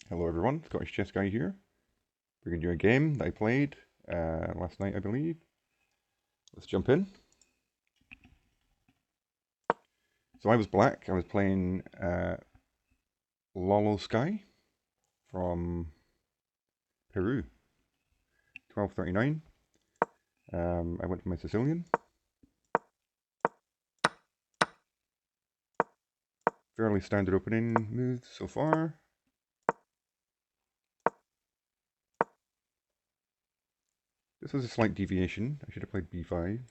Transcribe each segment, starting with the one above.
Hello everyone, Scottish Chess Guy here, bringing you a game that I played last night, I believe. Let's jump in. So I was black. I was playing Lolo Sky from Peru, 1239. I went for my Sicilian. Fairly standard opening moves so far. This was a slight deviation. I should have played b5.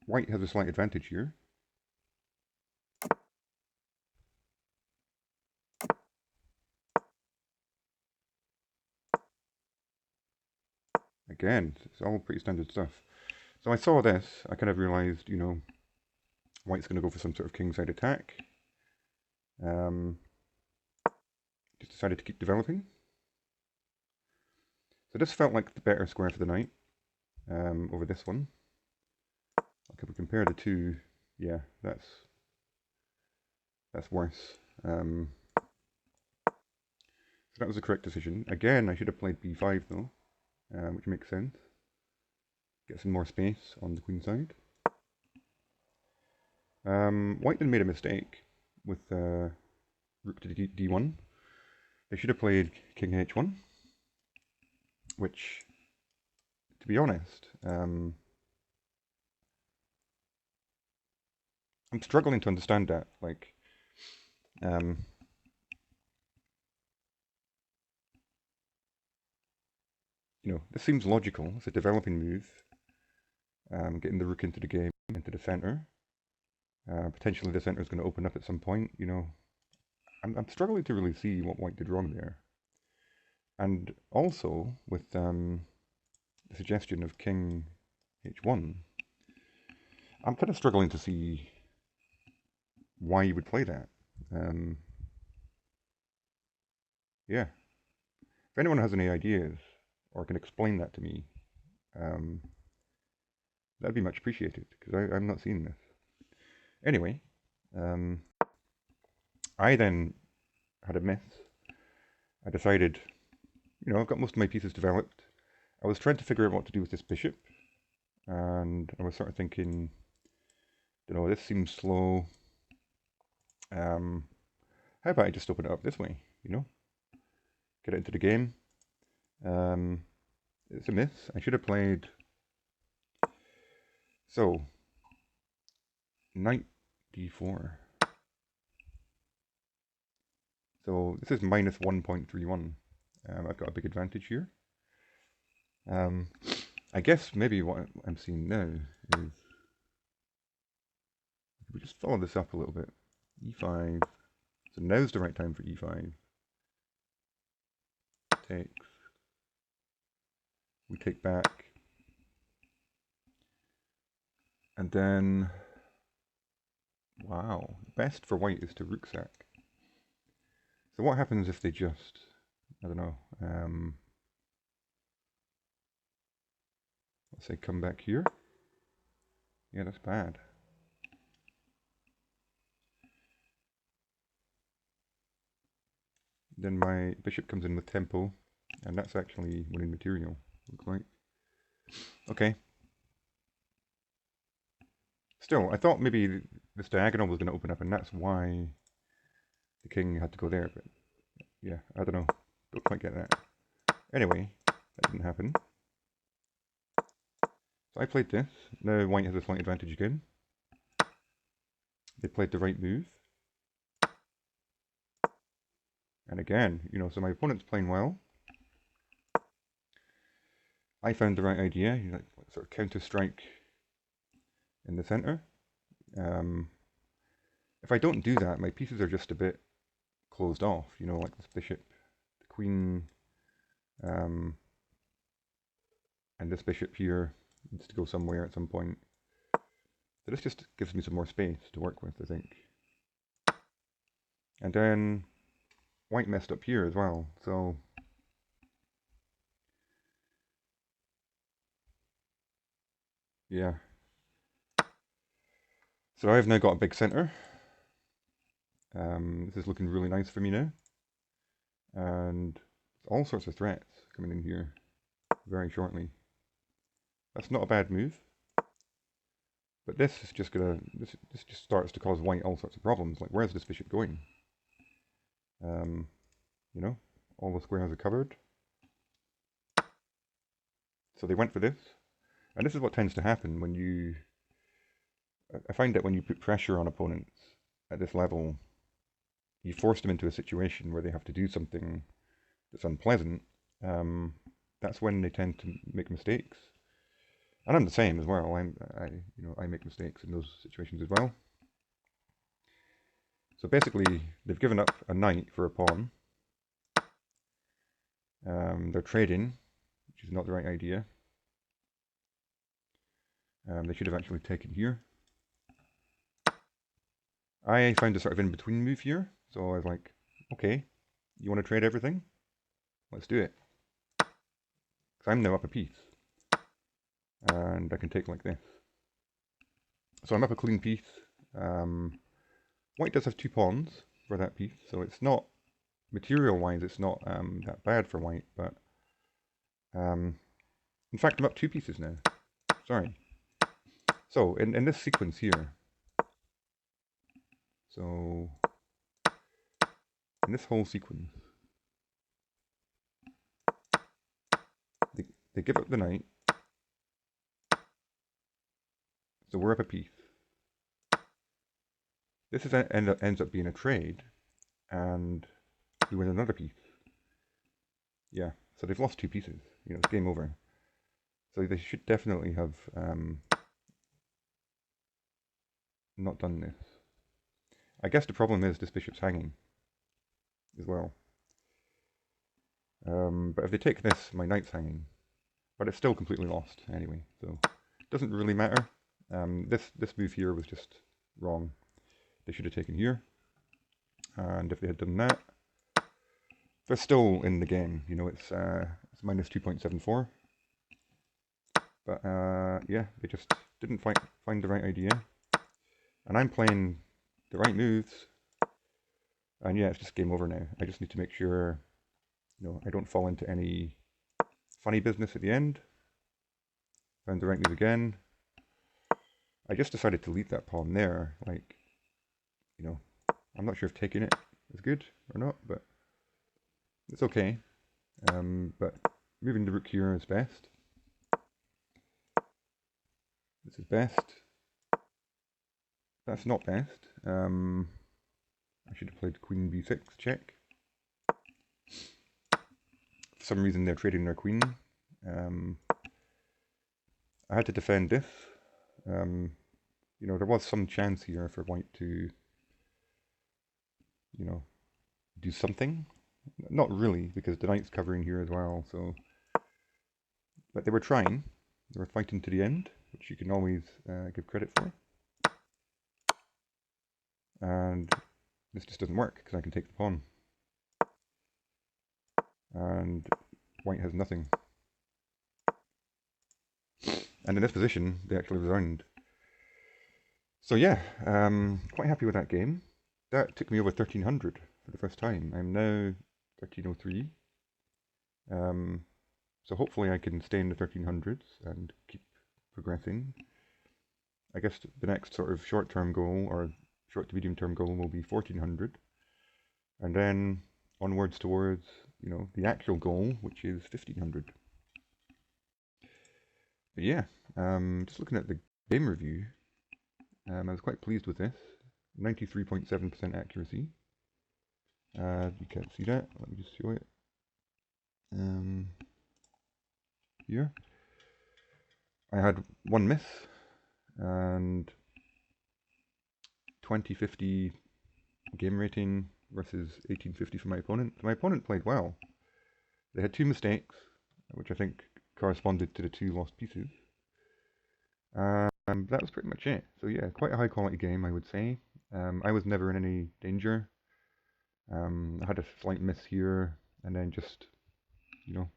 White has a slight advantage here. Again, it's all pretty standard stuff. So I saw this, I kind of realised, White's going to go for some sort of kingside attack. Just decided to keep developing. So this felt like the better square for the knight over this one. Like if we compare the two, yeah, that's worse. So that was the correct decision. Again, I should have played b5 though, which makes sense. Get some more space on the queen side. White then made a mistake with rook to d1. They should have played king h1, which, to be honest, I'm struggling to understand that. Like, this seems logical. It's a developing move. Getting the rook into the game, into the center. Potentially the center is going to open up at some point. I'm struggling to really see what White did wrong there. And also with the suggestion of king h1, I'm kind of struggling to see why you would play that. Yeah. If anyone has any ideas or can explain that to me, that'd be much appreciated because I'm not seeing this. Anyway, I then had a miss. I decided, I've got most of my pieces developed. I was trying to figure out what to do with this bishop, and I was sort of thinking, this seems slow. How about I just open it up this way, get it into the game. It's a miss. I should have played. So, knight d4. So this is minus 1.31. I've got a big advantage here. I guess maybe what I'm seeing now is if we just follow this up a little bit. e5. So now's the right time for e5. Takes. We take back. And then, wow, best for white is to rook sack. So what happens if they just, I don't know, let's say come back here. Yeah, that's bad. Then my bishop comes in with tempo, and that's actually winning material, looks like. Okay. Still, I thought maybe this diagonal was going to open up, and that's why the king had to go there, but yeah, I don't know. Don't quite get that. Anyway, that didn't happen. So I played this. Now white has a slight advantage again. They played the right move. And again, so my opponent's playing well. I found the right idea, sort of counter strike in the center. If I don't do that, my pieces are just a bit closed off, like this bishop, the queen, and this bishop here needs to go somewhere at some point. So this just gives me some more space to work with, I think. And then white messed up here as well, so yeah. So I've now got a big center. This is looking really nice for me now. And all sorts of threats coming in here very shortly. That's not a bad move. But this is just gonna, this just starts to cause white all sorts of problems. Like, where's this bishop going? You know, all the squares are covered. So they went for this. And this is what tends to happen when you, I find that when you put pressure on opponents at this level, you force them into a situation where they have to do something that's unpleasant. That's when they tend to make mistakes. And I'm the same as well. I make mistakes in those situations as well. So basically, they've given up a knight for a pawn. They're trading, which is not the right idea. They should have actually taken here. I found a sort of in-between move here. So I was like, okay, you want to trade everything? Let's do it. Because I'm now up a piece. And I can take like this. So I'm up a clean piece. White does have 2 pawns for that piece, so it's not, material-wise, it's not that bad for white, but in fact, I'm up 2 pieces now. Sorry. So in this sequence here, so in this whole sequence, they give up the knight, so we're up a piece. This ends up being a trade, and we win another piece. Yeah, so they've lost 2 pieces. You know, it's game over. So they should definitely have not done this. I guess the problem is this bishop's hanging as well. But if they take this, my knight's hanging. But it's still completely lost anyway, so it doesn't really matter. This move here was just wrong. They should have taken here. And if they had done that, they're still in the game. You know, it's minus 2.74. But yeah, they just didn't find the right idea. And I'm playing the right moves. And yeah, it's just game over now. I just need to make sure, you know, I don't fall into any funny business at the end. Found the right move again. I just decided to leave that pawn there. Like, you know, I'm not sure if taking it is good or not, but it's okay. But moving the rook here is best. This is best. That's not best. I should have played queen b6 check. For some reason they're trading their queen. I had to defend this. You know, there was some chance here for white to, you know, do something. Not really, because the knight's covering here as well, so... But they were trying. They were fighting to the end, which you can always give credit for. And this just doesn't work, because I can take the pawn. And white has nothing. And in this position, they actually resigned. So yeah, quite happy with that game. That took me over 1300 for the first time. I'm now 1303. So hopefully I can stay in the 1300s and keep progressing. I guess the next sort of short-term goal, or short to medium-term goal, will be 1400. And then onwards towards, you know, the actual goal, which is 1500. But yeah, just looking at the game review, I was quite pleased with this. 93.7% accuracy. You can't see that. Let me just show it. Here. I had 1 miss and 2050 game rating versus 1850 for my opponent. So my opponent played well. They had 2 mistakes, which I think corresponded to the 2 lost pieces. That was pretty much it. So yeah, quite a high quality game, I would say. I was never in any danger. I had a slight miss here, and then just, you know,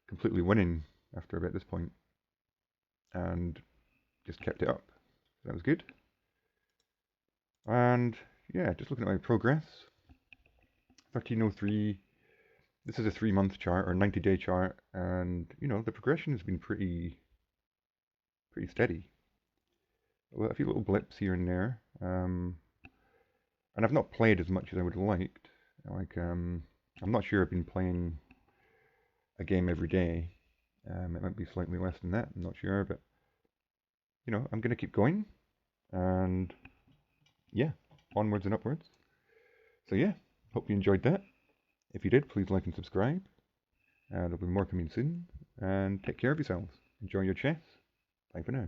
completely winning after about this point, and just kept it up. That was good. And yeah, just looking at my progress. 1303. This is a 3-month chart or 90-day chart, and you know the progression has been pretty steady. Well, a few little blips here and there, and I've not played as much as I would have liked. Like, I'm not sure I've been playing a game every day. It might be slightly less than that. I'm not sure, but you know, I'm gonna keep going, and yeah, onwards and upwards. So yeah, hope you enjoyed that. If you did, please like and subscribe. There'll be more coming soon. And take care of yourselves. Enjoy your chess. Bye for now.